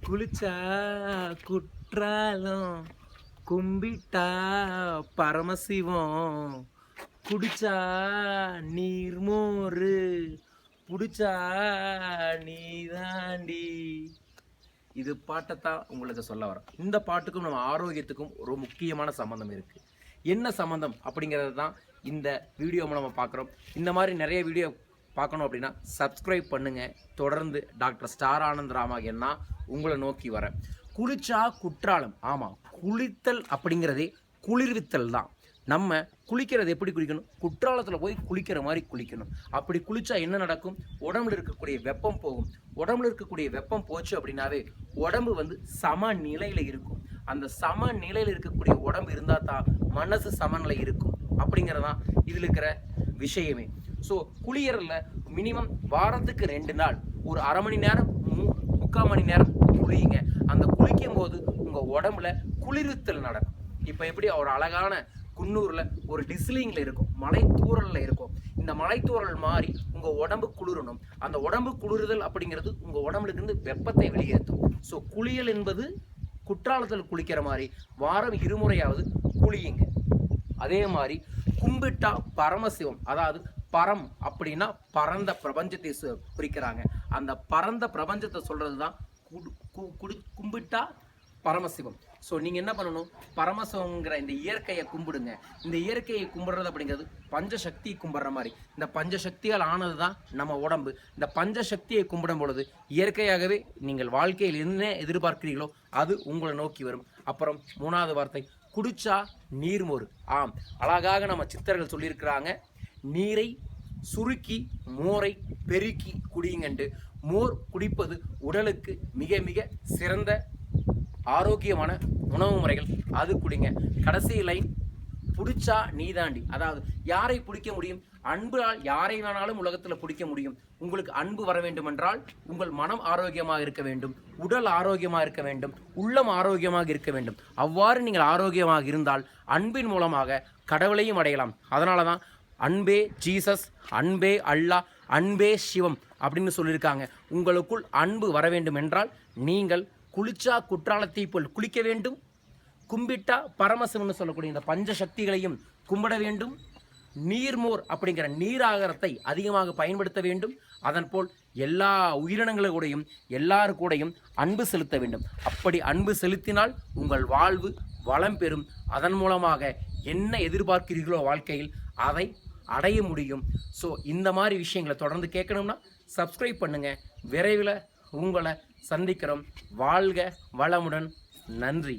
குளிச்சா குற்றாலம், கும்பிட்டா பரமசிவம், குடிச்சா நீர்மோரு, புடிச்சா நீதாண்டி. இது பாட்டைத்தான் உங்களுக்கு சொல்ல வரேன். இந்த பாட்டுக்கும் நம்ம ஆரோக்கியத்துக்கும் ஒரு முக்கியமான சம்பந்தம் இருக்கு. என்ன சம்பந்தம் அப்படிங்கிறது தான் இந்த வீடியோ மூலமா பார்க்குறோம். இந்த மாதிரி நிறைய வீடியோ பார்க்கணும் அப்படின்னா சப்ஸ்கிரைப் பண்ணுங்க. தொடர்ந்து டாக்டர் ஸ்டார் ஆனந்த் ராமகியன்னா உங்களை நோக்கி வரேன். குளிச்சா குற்றாலம். ஆமாம், குளித்தல் அப்படிங்கிறதே குளிர்வித்தல் தான். நம்ம குளிக்கிறது எப்படி குளிக்கணும்? குற்றாலத்தில் போய் குளிக்கிற மாதிரி குளிக்கணும். அப்படி குளிச்சா என்ன நடக்கும்? உடம்புல இருக்கக்கூடிய வெப்பம் போகும். உடம்புல இருக்கக்கூடிய வெப்பம் போச்சு அப்படின்னாவே உடம்பு சம நிலையில் இருக்கும். அந்த சம நிலையில் இருக்கக்கூடிய உடம்பு இருந்தால் தான் மனசு சமநிலை இருக்கும். அப்படிங்கிறதான் இதில் இருக்கிற விஷயமே. ஸோ குளியலில் மினிமம் வாரத்துக்கு 2 நாள் ஒரு அரை மணி நேரம் 3/4 மணி நேரம் குளியுங்க. அந்த குளிக்கும் போது உங்கள் உடம்புல குளிர்வித்தல் நடக்கும். இப்போ எப்படி ஒரு அழகான குன்னூரில் ஒரு டிஸ்லிங்கில் இருக்கும், மலை தூரலில் இருக்கும். இந்த மலை தூரல் மாதிரி உங்கள் உடம்பு குளிரணும். அந்த உடம்பு குளிர்தல் அப்படிங்கிறது உங்கள் உடம்புல இருந்து வெப்பத்தை வெளியேற்றும். ஸோ குளியல் என்பது குற்றாலத்தில் குளிக்கிற மாதிரி வாரம் 2 முறையாவது குளியுங்க. அதே மாதிரி கும்பிட்டா பரமசிவம், அதாவது பரம் அப்படின்னா பரந்த பிரபஞ்சத்தை குறிக்கிறாங்க. அந்த பரந்த பிரபஞ்சத்தை சொல்றது தான் கும்பிட்டா பரமசிவம். ஸோ நீங்கள் என்ன பண்ணணும்? பரமசிவங்கிற இந்த இயற்கையை கும்பிடுங்க. இந்த இயற்கையை கும்பிடுறது அப்படிங்கிறது பஞ்சசக்தியை கும்பிட்ற மாதிரி. இந்த பஞ்சசக்தியால் ஆனது தான் நம்ம உடம்பு. இந்த பஞ்சசக்தியை கும்பிடும் பொழுது இயற்கையாகவே நீங்கள் வாழ்க்கையில் என்ன எதிர்பார்க்கிறீர்களோ அது உங்களை நோக்கி வரும். அப்புறம் 3வது வார்த்தை குடிச்சா நீர்மோர். ஆம், அழகாக நம்ம சித்தர்கள் சொல்லியிருக்கிறாங்க, நீரை சுருக்கி மோரை பெருக்கி குடியுங்கண்டு. மோர் குடிப்பது உடலுக்கு மிக மிக சிறந்த ஆரோக்கியமான உணவு முறைகள். அது குடிங்க. கடைசி லைன் பிடிச்சா நீதாண்டி. அதாவது யாரை பிடிக்க முடியும்? அன்பால் யாரை வேணாலும் உலகத்தில் பிடிக்க முடியும். உங்களுக்கு அன்பு வர வேண்டும் என்றால் உங்கள் மனம் ஆரோக்கியமாக இருக்க வேண்டும், உடல் ஆரோக்கியமாக இருக்க வேண்டும், உள்ளம் ஆரோக்கியமாக இருக்க வேண்டும். அவ்வாறு நீங்கள் ஆரோக்கியமாக இருந்தால் அன்பின் மூலமாக கடவுளையும் அடையலாம். அதனால தான் அன்பே ஜீசஸ், அன்பே அல்லாஹ், அன்பே சிவம் அப்படின்னு சொல்லியிருக்காங்க. உங்களுக்குள் அன்பு வர வேண்டும் என்றால் நீங்கள் குளிச்சா குற்றாலத்தை போல் குளிக்க வேண்டும், கும்பிட்டா பரமசிவம்னு சொல்லக்கூடிய இந்த பஞ்சசக்திகளையும் கும்பிட வேண்டும், நீர்மோர் அப்படிங்கிற நீராகாரத்தை அதிகமாக பயன்படுத்த வேண்டும். அதன் போல் எல்லா உயிரினங்களுக்கூடையும் எல்லாரு கூடையும் அன்பு செலுத்த வேண்டும். அப்படி அன்பு செலுத்தினால் உங்கள் வாழ்வு வளம் பெறும். அதன் மூலமாக என்ன எதிர்பார்க்கிறீர்களோ வாழ்க்கையில் அதை அடைய முடியும். ஸோ இந்த மாதிரி விஷயங்களை தொடர்ந்து கேட்கணும்னா சப்ஸ்கிரைப் பண்ணுங்கள். விரைவில் உங்களை சந்திக்கிறோம். வாழ்க வளமுடன். நன்றி.